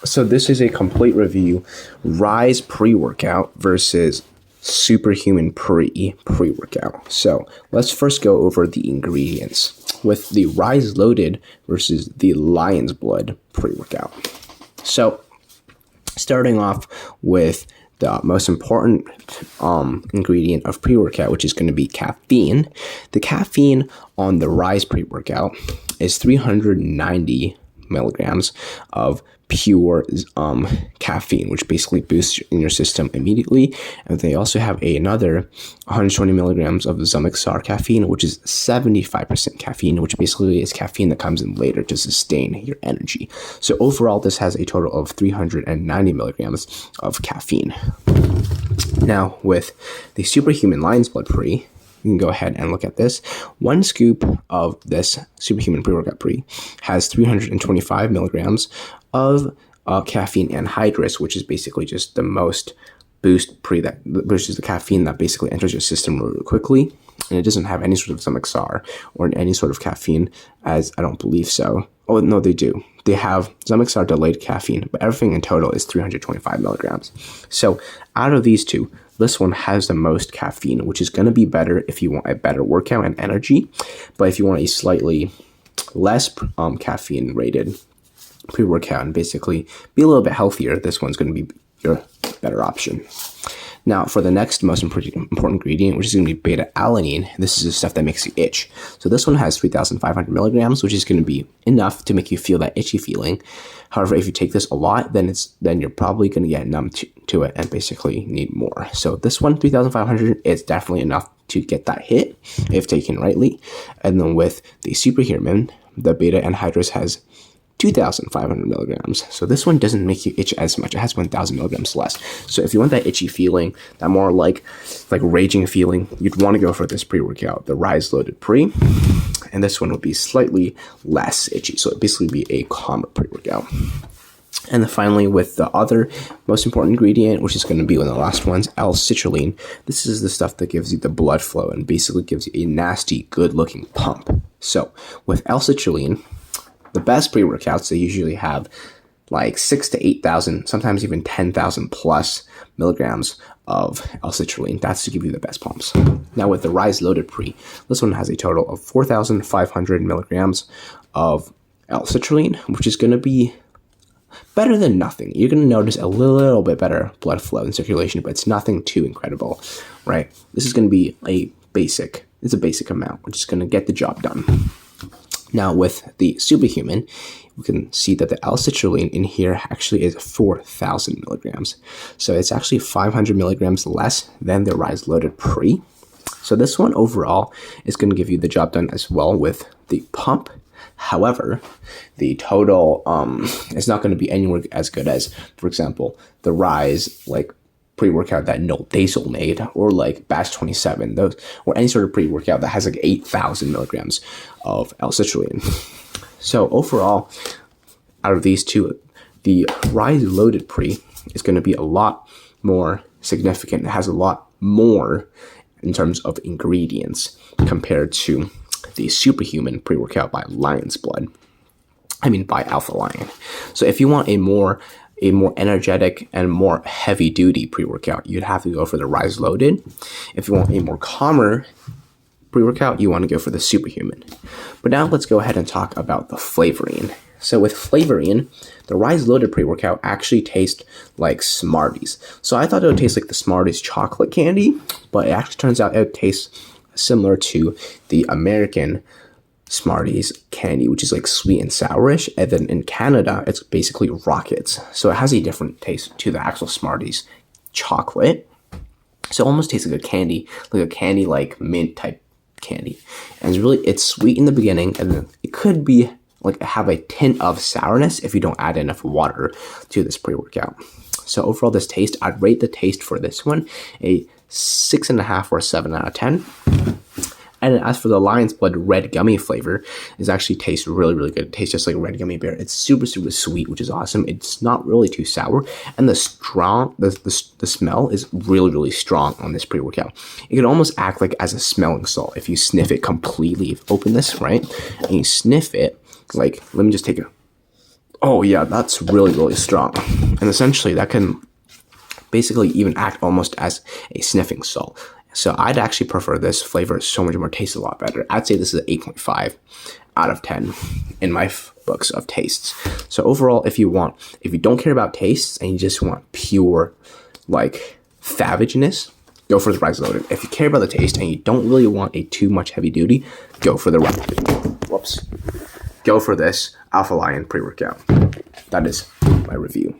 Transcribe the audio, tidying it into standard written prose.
So this is a complete review. Ryse pre-workout versus Superhuman pre-workout. So let's first go over the ingredients with the Ryse loaded versus the Lion's Blood pre-workout. So starting off with the most important ingredient of pre-workout, which is going to be caffeine. The caffeine on the Ryse pre-workout is 390 milligrams of pure caffeine, which basically boosts in your system immediately. And they also have another 120 milligrams of Zumixar caffeine, which is 75% caffeine, which basically is caffeine that comes in later to sustain your energy. So overall, this has a total of 390 milligrams of caffeine. Now, with the Superhuman Lion's Blood pre, you can go ahead and look at this. One scoop of this Superhuman pre-workout pre has 325 milligrams of caffeine anhydrous, which is basically just the most boost pre that boosts the caffeine that basically enters your system really quickly. And it doesn't have any sort of Zumixar or any sort of caffeine, as I don't believe so. Oh, no, they do. They have Zumixar delayed caffeine, but everything in total is 325 milligrams. So out of these two, this one has the most caffeine, which is going to be better if you want a better workout and energy. But if you want a slightly less caffeine rated pre-workout and basically be a little bit healthier, this one's going to be your better option. Now, for the next most important ingredient, which is going to be beta-alanine, this is the stuff that makes you itch. So this one has 3,500 milligrams, which is going to be enough to make you feel that itchy feeling. However, if you take this a lot, then you're probably going to get numb to it and basically need more. So this one, 3,500, is definitely enough to get that hit if taken rightly. And then with the Superhuman, the beta anhydrous has 2,500 milligrams. So this one doesn't make you itch as much. It has 1,000 milligrams less. So if you want that itchy feeling, that more like raging feeling, you'd want to go for this pre-workout, the Ryse Loaded Pre. And this one would be slightly less itchy. So it'd basically be a calmer pre-workout. And then finally, with the other most important ingredient, which is going to be one of the last ones, L-citrulline. This is the stuff that gives you the blood flow and basically gives you a nasty, good-looking pump. So with L-citrulline, the best pre-workouts, they usually have like 6,000 to 8,000, sometimes even 10,000 plus milligrams of L-citrulline. That's to give you the best pumps. Now with the Ryse Loaded Pre, this one has a total of 4,500 milligrams of L-citrulline, which is going to be better than nothing. You're going to notice a little bit better blood flow and circulation, but it's nothing too incredible, right? This is going to be it's a basic amount, which is going to get the job done. Now, with the Superhuman, we can see that the L-citrulline in here actually is 4,000 milligrams. So it's actually 500 milligrams less than the Ryse Loaded Pre. So this one overall is going to give you the job done as well with the pump. However, the total is not going to be anywhere as good as, for example, the Ryse pre-workout that No Diesel made, or like Batch 27, those, or any sort of pre-workout that has like 8,000 milligrams of L-citrulline. So overall, out of these two, the Ryse Loaded Pre is going to be a lot more significant. It has a lot more in terms of ingredients compared to the Superhuman pre-workout by by Alpha Lion. So if you want a more energetic and more heavy duty pre-workout, you'd have to go for the Ryse Loaded. If you want a more calmer pre-workout, you want to go for the Superhuman. But now let's go ahead and talk about the flavoring. So with flavoring, the Ryse Loaded pre-workout actually tastes like Smarties. So I thought it would taste like the Smarties chocolate candy, but it actually turns out it tastes similar to the American Smarties candy, which is like sweet and sourish, and then in Canada it's basically Rockets, so it has a different taste to the actual Smarties chocolate. So it almost tastes like a candy like mint type candy, and it's sweet in the beginning, and then it could be like have a tint of sourness if you don't add enough water to this pre-workout. So overall, this taste, I'd rate the taste for this one a 6.5 or 7 out of 10. And as for the Lion's Blood red gummy flavor, it actually tastes really, really good. It tastes just like a red gummy bear. It's super, super sweet, which is awesome. It's not really too sour. And the smell is really, really strong on this pre-workout. It could almost act like as a smelling salt if you sniff it completely. Open this, right? And you sniff it, like, let me just take a Oh yeah, that's really, really strong. And essentially that can basically even act almost as a sniffing salt. So I'd actually prefer this flavor. So much more, tastes a lot better. I'd say this is an 8.5 out of 10 in my books of tastes. So overall, if you don't care about tastes and you just want pure like savageness, go for the Ryse Loaded. If you care about the taste and you don't really want a too much heavy duty, go for the Go for this Alpha Lion pre-workout. That is my review.